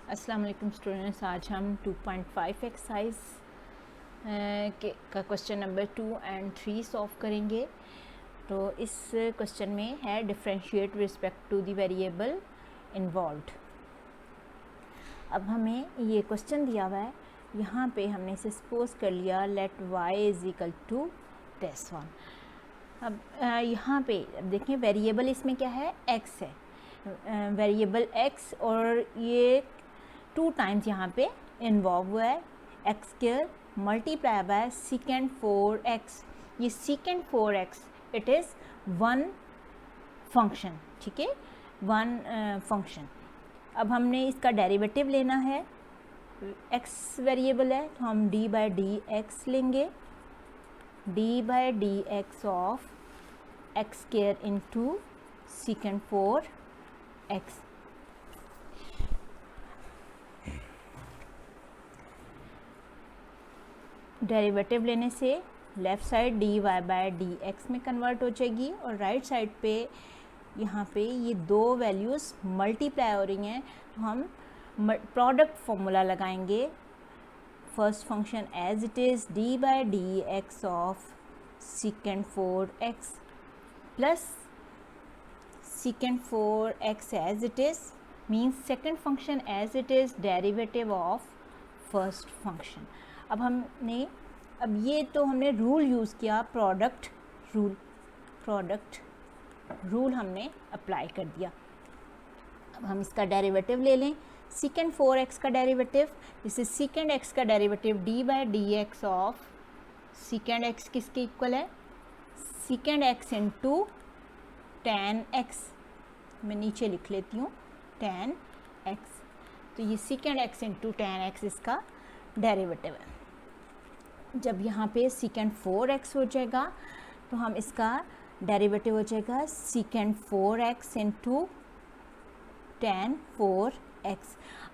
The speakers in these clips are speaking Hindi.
अस्सलाम वालेकुम स्टूडेंट्स, आज हम 2.5 एक्सरसाइज का क्वेश्चन नंबर 2 एंड 3 सॉल्व करेंगे। तो इस क्वेश्चन में है differentiate respect to the variable involved. अब हमें ये क्वेश्चन दिया हुआ है, यहाँ पे हमने इसे सपोज कर लिया let y is equal to this one. अब यहाँ पे अब देखें वेरिएबल इसमें क्या है, x है, वेरिएबल x, और ये 2 टाइम्स यहाँ पे इन्वॉल्व हुआ है। X square multiply by सीकेंड 4x। ये सीकेंड 4x it is one function, ठीक है, वन फंक्शन। अब हमने इसका डेरिवेटिव लेना है, x वेरिएबल है तो हम d बाई डी एक्स लेंगे, d by d x of x square into secant 4x। Derivative लेने से left side dy by d x में कन्वर्ट हो जाएगी और राइट साइड पे यहाँ पे ये दो वैल्यूज़ मल्टीप्लाई हो रही हैं, तो हम प्रोडक्ट फॉर्मूला लगाएंगे। First function as it is d by d x of secant 4x plus secant 4x as it is means second function as it is derivative of first function. अब ये तो हमने रूल यूज़ किया, प्रोडक्ट रूल हमने अप्लाई कर दिया। अब हम इसका डेरिवेटिव ले लें, सीकेंड 4x का डेरिवेटिव, जिससे सीकेंड x का derivative d by d x of secant x किसके इक्वल है, सीकेंड x इंटू टेन x। मैं नीचे लिख लेती हूँ टेन x, तो ये सीकेंड x इंटू टेन x इसका डेरिवेटिव है। जब यहाँ पे सीकेंड 4x हो जाएगा तो हम इसका डेरिवेटिव हो जाएगा सीकेंड 4x इंटू टेन 4x।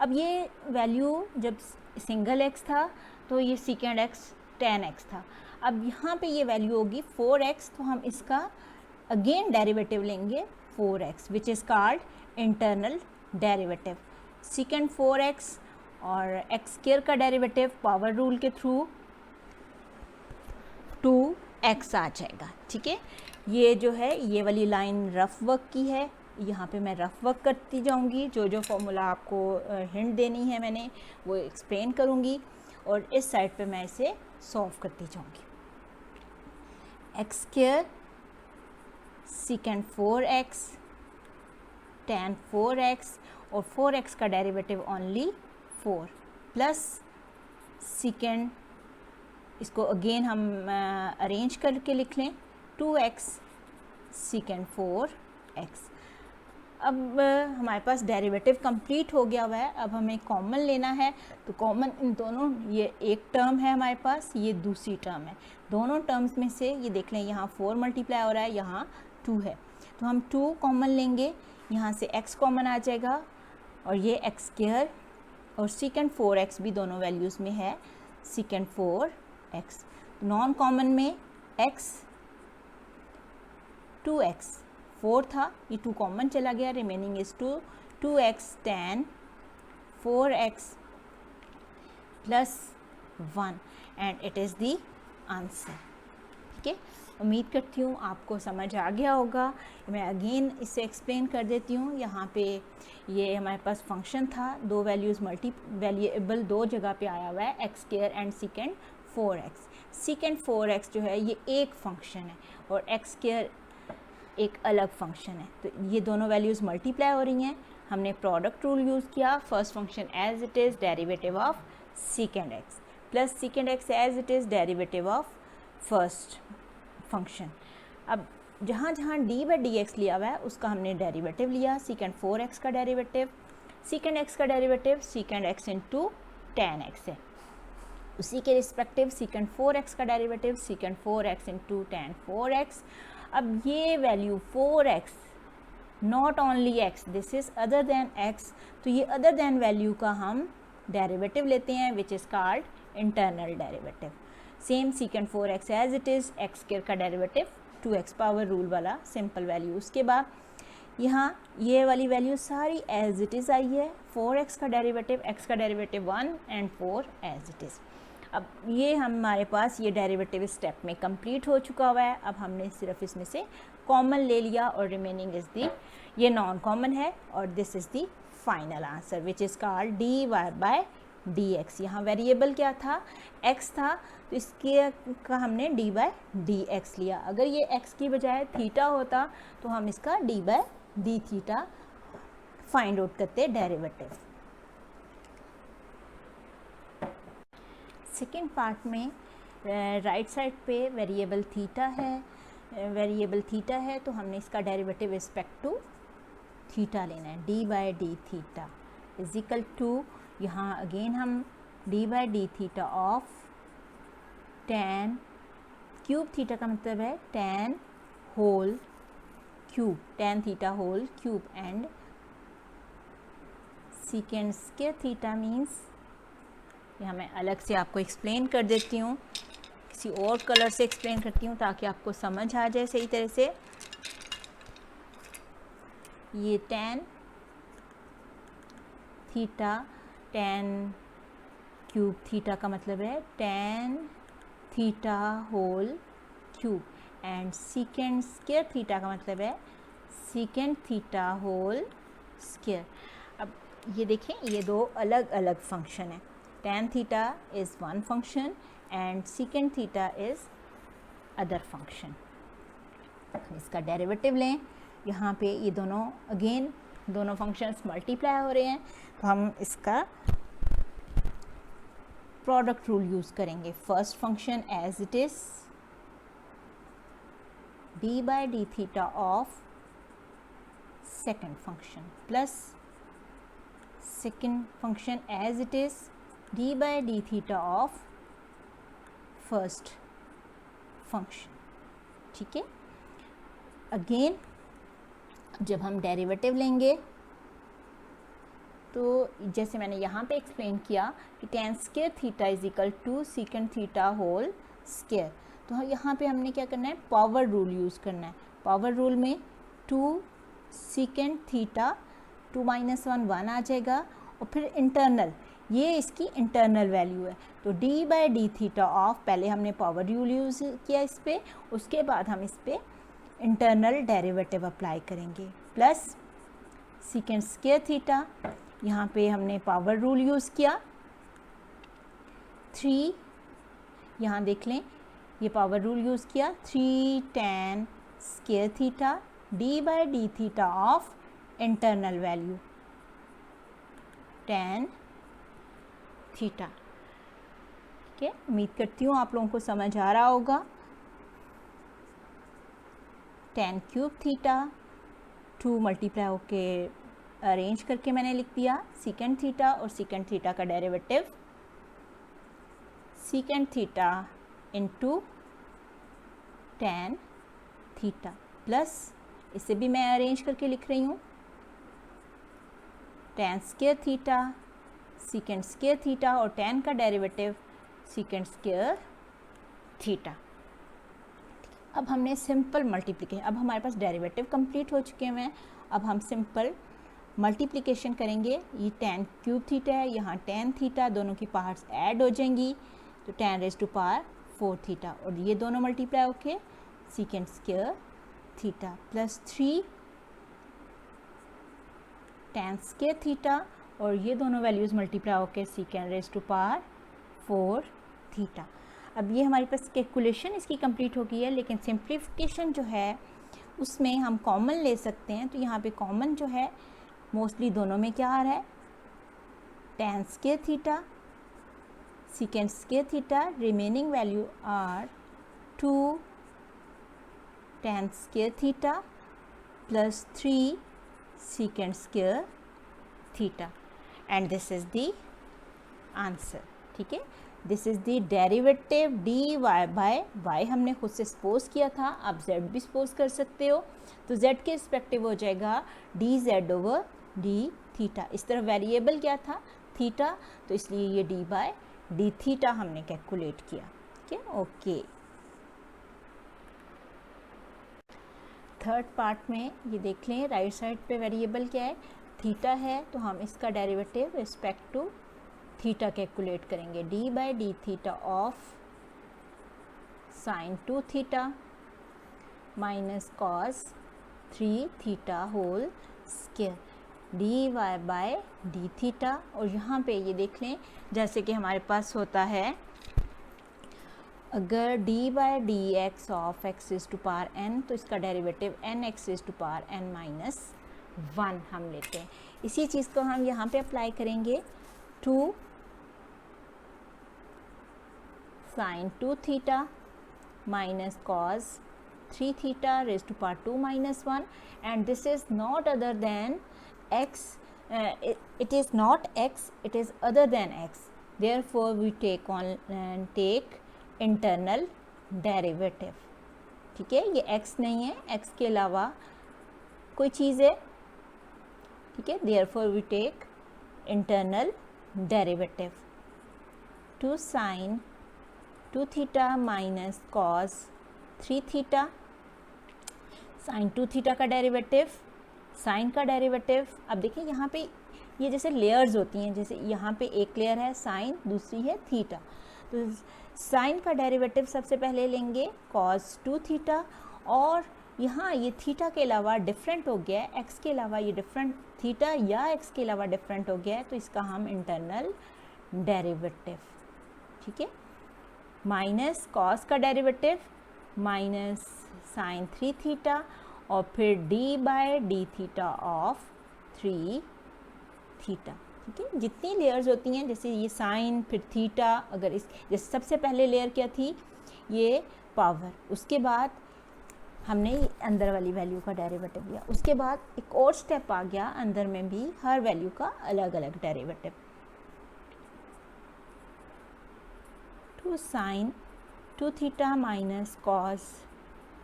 अब ये वैल्यू जब सिंगल x था तो ये सीकेंड x टेन x था। अब यहाँ पे ये वैल्यू होगी 4x, तो हम इसका अगेन डेरिवेटिव लेंगे 4x which is called internal derivative. सीकेंड 4x और एक्स स्क्वायर का डेरिवेटिव पावर रूल के थ्रू 2x आ जाएगा, ठीक है। ये जो है ये वाली लाइन रफ वर्क की है, यहाँ पे मैं रफ वर्क करती जाऊँगी, जो फॉर्मूला आपको हिंट देनी है मैंने वो एक्सप्लेन करूँगी, और इस साइड पे मैं इसे सॉल्व करती जाऊँगी। X square सीकेंड 4x ten 4x और 4x का डेरिवेटिव ओनली 4 प्लस सीकेंड, इसको अगेन हम अरेंज करके लिख लें 2x सीकेंड 4x। अब हमारे पास डेरिवेटिव कंप्लीट हो गया हुआ है। अब हमें कॉमन लेना है, तो कॉमन इन दोनों, ये एक टर्म है हमारे पास, ये दूसरी टर्म है, दोनों टर्म्स में से ये देख लें यहाँ 4 मल्टीप्लाई हो रहा है, यहाँ 2 है, तो हम 2 कॉमन लेंगे, यहाँ से x कॉमन आ जाएगा और ये एक्स स्क्वायर और सीकेंड 4x भी दोनों वैल्यूज़ में है, सीकेंड 4x। नॉन कॉमन में x 2x 4 था, ये 2 कॉमन चला गया, remaining is 2x ten 4x plus 1 and it is the answer, ठीक है। उम्मीद करती हूँ आपको समझ आ गया होगा। मैं अगेन इसे एक्सप्लेन कर देती हूँ। यहाँ पे ये हमारे पास फंक्शन था, दो वैल्यूज़ वेरिएबल दो जगह पे आया हुआ है, x square and सीकेंड 4x। सीकेंड 4x जो है ये एक फंक्शन है और एक्स स्क्वायर एक अलग फंक्शन है, तो ये दोनों वैल्यूज़ मल्टीप्लाई हो रही हैं। हमने प्रोडक्ट रूल यूज़ किया, first function as it is derivative of secant x plus secant x as it is derivative of first function. अब जहाँ जहाँ d बाई डी एक्स लिया हुआ है उसका हमने डेरिवेटिव लिया, सीकेंड 4x का डेरिवेटिव, सीकेंड x का derivative सीकेंड x into ten x है, उसी के रिस्पेक्टिव सीकेंड 4x का derivative सीकेंड 4x into ten 4x। अब ये value 4x not only x, this is other than x, तो ये अदर दैन वैल्यू का हम डेरिवेटिव लेते हैं which is called internal derivative. Same secant 4x as it is, x square का डेरिवेटिव 2x पावर रूल वाला सिंपल वैल्यू। उसके बाद यहाँ ये वाली वैल्यू सारी एज इट इज़ आई है, 4x का डेरिवेटिव, x का derivative 1 and 4 as it is. अब ये हमारे पास ये डेरिवेटिव स्टेप में कंप्लीट हो चुका हुआ है। अब हमने सिर्फ इसमें से कॉमन ले लिया और रिमेनिंग इज़ दी, ये नॉन कॉमन है और this is the final answer which is called dy bye dx। यहाँ वेरिएबल क्या था, x था, तो इसके का हमने dy बाय dx लिया। अगर ये x की बजाय थीटा होता तो हम इसका dy by D theta find out करते डेरिवेटिव। सेकेंड पार्ट में राइट साइड पे वेरिएबल थीटा है, तो हमने इसका डेरिवेटिव रिस्पेक्ट टू थीटा लेना है, d by D theta is equal to, यहाँ अगेन हम d by D theta of tan cube theta का मतलब है tan whole cube, tan theta whole cube and secant square theta means, यहाँ मैं अलग से आपको एक्सप्लेन कर देती हूँ, किसी और कलर से एक्सप्लेन करती हूँ ताकि आपको समझ आ जाए सही तरह से। ये tan theta, tan cube theta का मतलब है tan theta whole cube and secant square theta का मतलब है सीकेंड थीटा होल स्क्वायर। अब ये देखें, ये दो अलग अलग फंक्शन है, tan theta is one function and secant theta is other function. इसका डेरिवेटिव लें, यहाँ पे ये दोनों अगेन दोनों फंक्शंस मल्टीप्लाई हो रहे हैं, तो हम इसका प्रोडक्ट रूल यूज़ करेंगे। First function as it is d by D theta of second function plus second function as it is d by D theta of first function. ठीक है, अगेन जब हम डेरिवेटिव लेंगे तो जैसे मैंने यहाँ पे एक्सप्लेन किया कि tan square theta is equal to secant theta whole square, तो यहाँ पे हमने क्या करना है, पावर रूल यूज़ करना है। पावर रूल में 2 सीकेंड थीटा 2 - 1 1 आ जाएगा और फिर इंटरनल, ये इसकी इंटरनल वैल्यू है, तो d by D theta of, पहले हमने पावर रूल यूज़ किया इस पर, उसके बाद हम इस पर इंटरनल डेरिवेटिव अप्लाई करेंगे, प्लस सीकेंड स्क्वायर थीटा, यहाँ पे हमने पावर रूल यूज़ किया 3, यहाँ देख लें ये पावर रूल यूज़ किया 3 tan square theta d by D theta of internal value tan theta. ठीक है, उम्मीद करती हूँ आप लोगों को समझ आ रहा होगा। tan क्यूब थीटा 2 मल्टीप्लाई होके अरेंज करके मैंने लिख दिया सीकेंड थीटा, और सीकेंड थीटा का derivative secant theta into tan theta, plus इसे भी मैं अरेंज करके लिख रही हूँ tan square theta secant square theta और tan का डेरिवेटिव सीकेंड स्क्वायर थीटा। अब हमने सिंपल मल्टीप्लिकेशन, अब हमारे पास डेरिवेटिव कंप्लीट हो चुके हैं, अब हम सिंपल मल्टीप्लिकेशन करेंगे। ये tan क्यूब थीटा है, यहाँ tan थीटा, दोनों की पावर्स ऐड हो जाएंगी तो tan raise to power 4 theta, और ये दोनों मल्टीप्लाई होके secant square theta plus 3 tan square theta, और ये दोनों वैल्यूज़ मल्टीप्लाई होके secant raise to power 4 theta. अब ये हमारे पास कैलकुलेशन इसकी कंप्लीट हो गई है, लेकिन सिंप्लीफिकेशन जो है उसमें हम कॉमन ले सकते हैं, तो यहाँ पे कॉमन जो है मोस्टली दोनों में क्या आ रहा है, tan square theta secant square theta, remaining value are 2 tan square theta plus 3 secant square theta, and this is the answer. ठीक है, this is the derivative d Y by y हमने खुद से सपोज किया था, आप जेड भी सपोज कर सकते हो, तो जेड के रिस्पेक्टिव हो जाएगा D Z over D theta. इस तरह वेरिएबल क्या था, थीटा, तो इसलिए ये डी बाय डी थीटा हमने कैलकुलेट किया। ठीक है, ओके। थर्ड पार्ट में ये देख लें, राइट साइड पे वेरिएबल क्या है, थीटा है, तो हम इसका derivative respect to theta calculate करेंगे। D by D theta of sine 2 theta minus cos 3 theta whole square D Y by D theta. और यहाँ पे ये देख लें, जैसे कि हमारे पास होता है, अगर d by d x of x is to power n, तो इसका derivative n x is to power n minus 1 हम लेते हैं। इसी चीज़ को हम यहाँ पे अप्लाई करेंगे two sine 2 theta minus cos 3 theta raise to power 2 minus 1, and this is not other than x, it is not x, it is other than x, therefore we take internal derivative। ठीक है, ये x नहीं है, x के अलावा कोई चीज़ है, ठीक है, therefore we take internal derivative to sin 2 theta minus cos 3 theta. Sine 2 theta का डेरिवेटिव, साइन का डेरिवेटिव, अब देखिए यहाँ पे ये जैसे लेयर्स होती हैं, जैसे यहाँ पे एक लेयर है साइन, दूसरी है थीटा, तो साइन का डेरिवेटिव सबसे पहले लेंगे कॉस 2 थीटा, और यहाँ ये थीटा के अलावा डिफरेंट हो गया है, एक्स के अलावा ये डिफरेंट, थीटा या एक्स के अलावा डिफरेंट हो गया है, तो इसका हम इंटरनल डेरिवेटिव, ठीक है, माइनस कॉस का डेरिवेटिव माइनस साइन 3 थीटा, और फिर d by D theta of 3 theta. ठीक है, जितनी लेयर्स होती हैं, जैसे ये साइन फिर थीटा, अगर इस जैसे सबसे पहले लेयर क्या थी, ये पावर, उसके बाद हमने अंदर वाली वैल्यू का डेरिवेटिव लिया, उसके बाद एक और स्टेप आ गया, अंदर में भी हर वैल्यू का अलग अलग derivative. Two sine 2 theta minus cos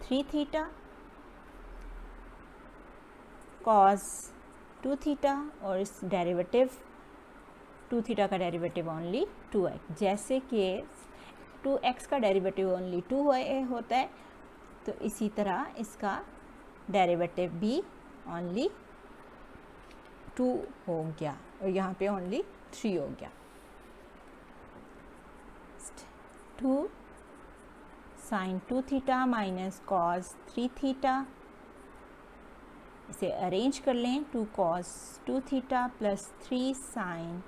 3 theta, cos 2 theta, और इस डेरिवेटिव 2 थीटा का डेरिवेटिव ओनली 2x, जैसे कि 2x का डेरिवेटिव ओनली 2 होता है, तो इसी तरह इसका डेरिवेटिव भी ओनली 2 हो गया, और यहाँ पे ओनली 3 हो गया। 2 sine 2 theta minus cos 3 theta, इसे अरेंज कर लें, 2 cos 2 theta plus 3 sine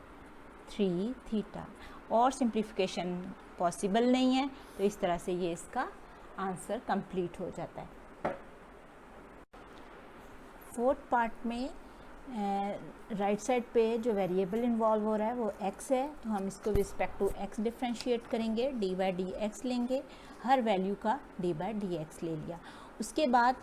3 theta, और सिंप्लीफिकेशन पॉसिबल नहीं है, तो इस तरह से ये इसका आंसर कंप्लीट हो जाता है। फोर्थ पार्ट में राइट साइड पे जो वेरिएबल इन्वॉल्व हो रहा है वो x है, तो हम इसको रिस्पेक्ट टू x डिफ्रेंशिएट करेंगे, डी बाई डी एक्स लेंगे, हर वैल्यू का डी बाई डी एक्स ले लिया। उसके बाद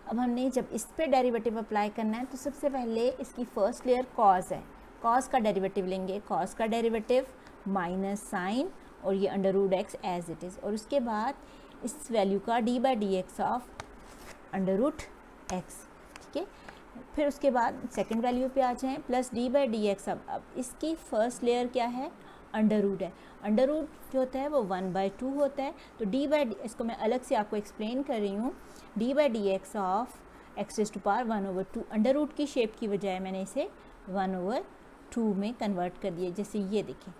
अब हमने जब इस पे डेरिवेटिव अप्लाई करना है, तो सबसे पहले इसकी फर्स्ट लेयर कॉस है, कॉस का डेरिवेटिव लेंगे, कॉस का डेरिवेटिव माइनस साइन, और ये under root x as it is, और उसके बाद इस वैल्यू का d by d x of under root x. ठीक है, फिर उसके बाद सेकंड वैल्यू पे आ जाएं, plus D by d x. अब इसकी फर्स्ट लेयर क्या है, अंडर रूट है, अंडर रूट जो होता है वो 1/2 होता है, तो डी बाई, इसको मैं अलग से आपको एक्सप्लेन कर रही हूँ, d by d x of x is to power 1/2, under root की शेप की बजाय मैंने इसे 1/2 में कन्वर्ट कर दिया, जैसे ये देखें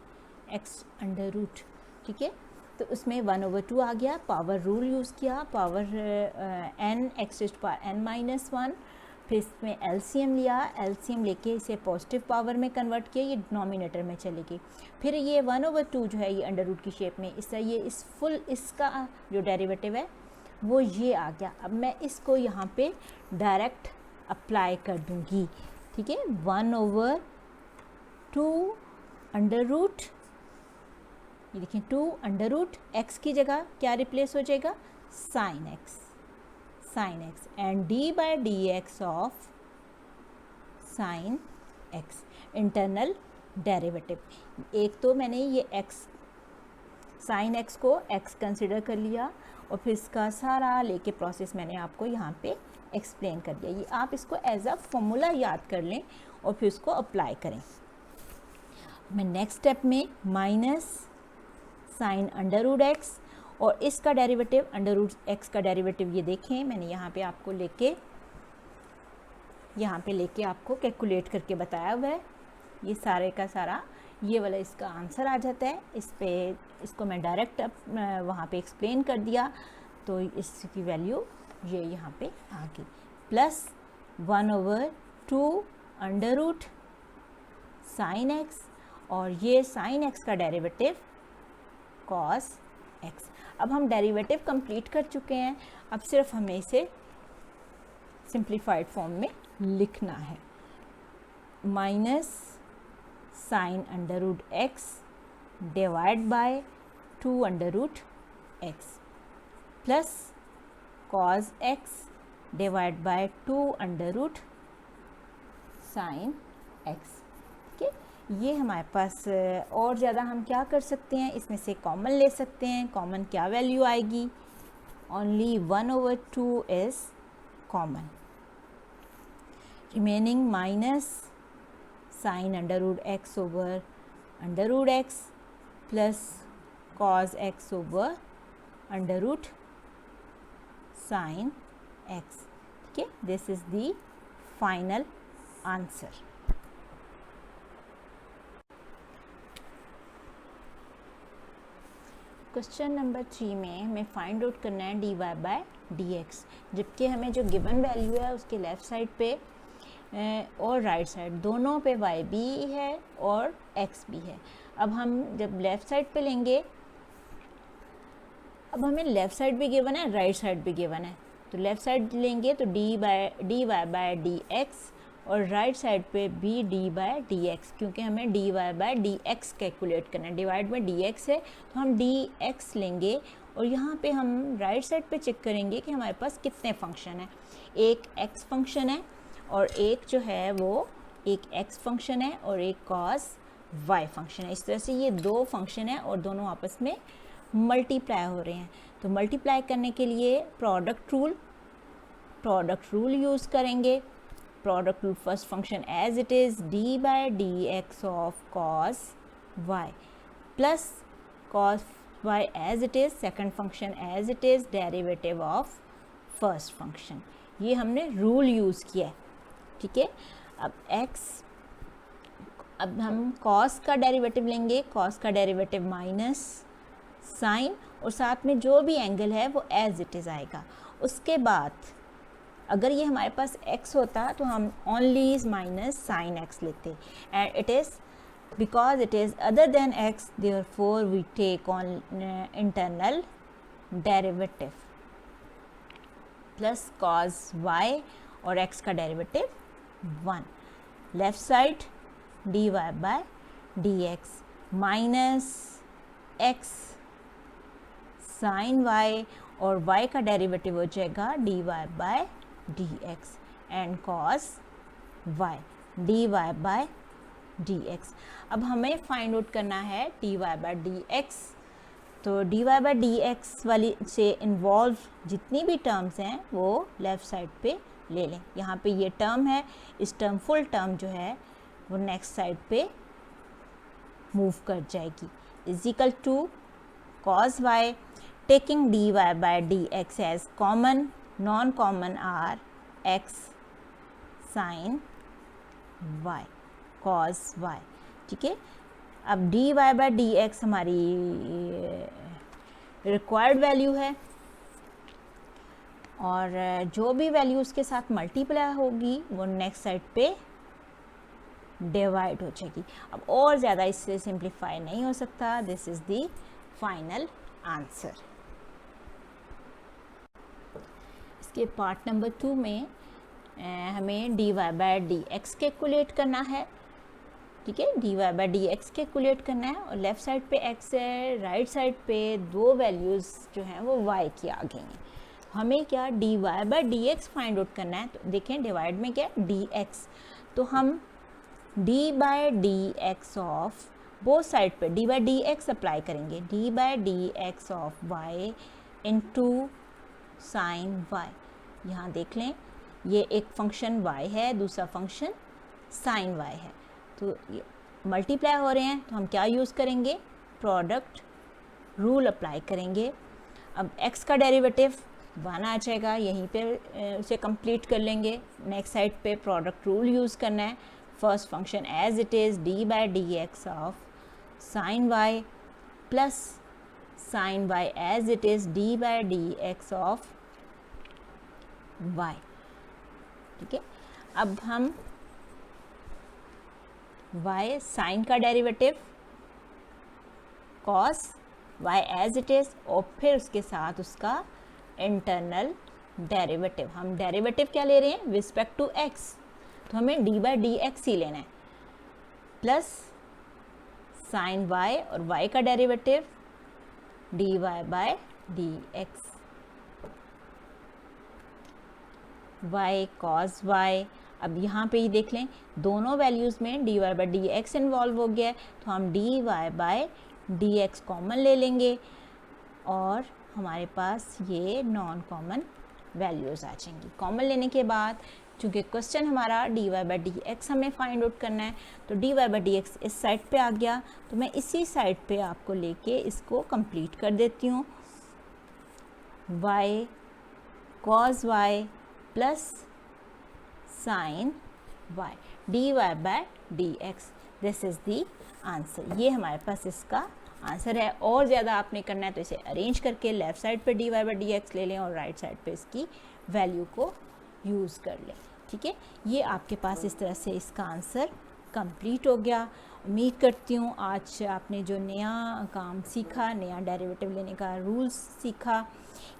एक्स अंडर रूट, ठीक है, तो उसमें 1/2 आ गया, पावर रूल यूज़ किया, power n x is to power n minus 1, फिर इसमें एलसीएम लिया, एलसीएम लेके इसे पॉजिटिव पावर में कन्वर्ट किया, ये डिनोमिनेटर में चलेगी, फिर ये 1/2 जो है ये अंडर रूट की शेप में, इससे ये इस फुल इसका जो डेरिवेटिव है वो ये आ गया। अब मैं इसको यहाँ पे डायरेक्ट अप्लाई कर दूँगी, ठीक है, 1/2 अंडर रूट, ये देखिए 2 अंडर रूट, एक्स की जगह क्या रिप्लेस हो जाएगा, sine x, sine x, and D by d x of sine x, internal derivative. एक तो मैंने ये एक्स साइन एक्स को एक्स कंसिडर कर लिया, और फिर इसका सारा लेके प्रोसेस मैंने आपको यहाँ पे एक्सप्लेन कर दिया, ये आप इसको एज अ फॉर्मूला याद कर लें और फिर उसको अप्लाई करें। मैं नेक्स्ट स्टेप में minus sine under root x, और इसका डेरिवेटिव अंडर रूट एक्स का डेरिवेटिव ये देखें मैंने यहाँ पे लेके आपको कैलकुलेट करके बताया हुआ है। ये सारे का सारा ये वाला इसका आंसर आ जाता है। इसको मैं डायरेक्ट वहाँ पे एक्सप्लेन कर दिया, तो इसकी वैल्यू ये यहाँ पे आ गई, plus 1/2 under root sine x, और ये साइन एक्स का डेरिवेटिव कॉस एक्स। अब हम डेरिवेटिव कंप्लीट कर चुके हैं, अब सिर्फ हमें इसे सिंप्लीफाइड फॉर्म में लिखना है। Minus sine under root x divide by 2 under root x plus cos x divide by 2 under root sine x. ये हमारे पास और ज़्यादा हम क्या कर सकते हैं, इसमें से कॉमन ले सकते हैं। कॉमन क्या वैल्यू आएगी, only 1/2 is common, remaining minus sine under root x over under root x plus cos x over under root sine x. ठीक है, this is the final answer. Question number 3 में हमें फाइंड आउट करना है dy बाय dx, जबकि हमें जो गिवन वैल्यू है उसके लेफ़्ट साइड पे और राइट साइड दोनों पे y भी है और x भी है। अब हम जब लेफ़्ट साइड पे लेंगे, अब हमें लेफ़्ट साइड भी गिवन है, राइट साइड भी गिवन है, तो लेफ़्ट साइड लेंगे तो dy बाय dx और राइट साइड पे भी dy बाय dx, क्योंकि हमें dy बाय dx कैलकुलेट करना है। डिवाइड में dx है तो हम dx लेंगे, और यहाँ पे हम राइट साइड पे चेक करेंगे कि हमारे पास कितने फंक्शन हैं। एक x फंक्शन है और एक जो है वो एक x फंक्शन है और एक cos y फंक्शन है। इस तरह से ये दो फंक्शन है और दोनों आपस में मल्टीप्लाई हो रहे हैं। तो मल्टीप्लाई करने के लिए प्रोडक्ट रूल यूज़ करेंगे। Product rule first function as it is d by d x of cos y plus cos y as it is, second function as it is derivative of first function. ये हमने रूल यूज़ किया है। ठीक है, अब हम कॉस का डेरिवेटिव लेंगे, कॉस का डेरिवेटिव माइनस साइन और साथ में जो भी एंगल है वो एज इट इज़ आएगा। उसके बाद अगर ये हमारे पास x होता तो हम ओनली माइनस साइन x लेते, and it is because it is other than x, therefore we take on internal derivative plus cos y और x का derivative 1। Left side dy bye dx minus x sine y और y का डेरिवेटिव हो जाएगा dy bye dx and cos y dy bye dx। अब हमें फाइंड आउट करना है dy बाय dx, तो dy बाय dx वाली से इन्वॉल्व जितनी भी टर्म्स हैं वो लेफ़्ट साइड पे ले लें। यहाँ पे ये टर्म है, इस टर्म फुल टर्म जो है वो नेक्स्ट साइड पे मूव कर जाएगी। Is equal to cos y, taking dy bye dx as common, non common are x sine y cos y। ठीक है, अब dy बाय dx हमारी रिक्वायर्ड वैल्यू है और जो भी वैल्यू उसके साथ मल्टीप्लाई होगी वो नेक्स्ट साइड पे डिवाइड हो जाएगी। अब और ज़्यादा इससे सिंप्लीफाई नहीं हो सकता। This is the final answer. इसके पार्ट नंबर 2 में हमें dy बाय dx कैलकुलेट करना है। ठीक है, dy बाय dx कैलकुलेट करना है और लेफ़्ट साइड पे x है, राइट साइड पे दो वैल्यूज़ जो हैं वो y की आ गई हैं। हमें क्या dy bye dx find out करना है। तो देखें डिवाइड में क्या है dx, तो हम d by dx of both side पे d बाय dx अप्लाई करेंगे। d by dx of y into sine y। यहाँ देख लें ये एक फंक्शन y है, दूसरा फंक्शन साइन y है, तो ये मल्टीप्लाई हो रहे हैं। तो हम क्या यूज़ करेंगे, प्रोडक्ट रूल अप्लाई करेंगे। अब x का डेरिवेटिव 1 आ जाएगा, यहीं पे उसे कंप्लीट कर लेंगे। नेक्स्ट साइड पे प्रोडक्ट रूल यूज़ करना है। First function as it is d by d x of sine y plus sine y as it is d by d x of y. ठीक है, अब हम y साइन का derivative cos y as it is और फिर उसके साथ उसका इंटरनल डेरिवेटिव। हम डेरिवेटिव क्या ले रहे हैं रिस्पेक्ट टू x, तो हमें d बाई डी एक्स ही लेना है, प्लस साइन y और y का derivative dy by d x, y cos y। अब यहाँ पे ही देख लें दोनों वैल्यूज़ में dy by d x involve हो गया है, तो हम dy by d x common ले लेंगे और हमारे पास ये नॉन कॉमन वैल्यूज़ आ जाएंगी। कॉमन लेने के बाद चूँकि क्वेश्चन हमारा dy बाई डी एक्स हमें फाइंड आउट करना है, तो dy बाई डी एक्स इस साइड पे आ गया, तो मैं इसी साइड पे आपको लेके इसको कंप्लीट कर देती हूँ। y cos y plus sine y dy by d x, this is the answer. ये हमारे पास इसका आंसर है। और ज़्यादा आपने करना है तो इसे अरेंज करके लेफ़्ट साइड पे dy बाई डी एक्स ले लें और राइट साइड पे इसकी वैल्यू को यूज़ कर लें। ठीक है, ये आपके पास इस तरह से इसका आंसर कंप्लीट हो गया। उम्मीद करती हूँ आज आपने जो नया काम सीखा, नया डेरिवेटिव लेने का रूल्स सीखा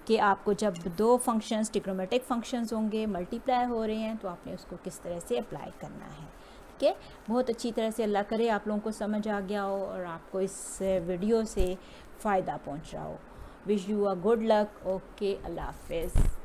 कि आपको जब दो फंक्शंस ट्रिग्नोमेट्रिक फंक्शंस होंगे मल्टीप्लाई हो रहे हैं तो आपने उसको किस तरह से अप्लाई करना है। ठीक है, बहुत अच्छी तरह से अल्लाह करे आप लोगों को समझ आ गया हो और आपको इस वीडियो से फ़ायदा पहुंच रहा हो। Wish you a good luck. Okay, अल्लाह हाफिज़।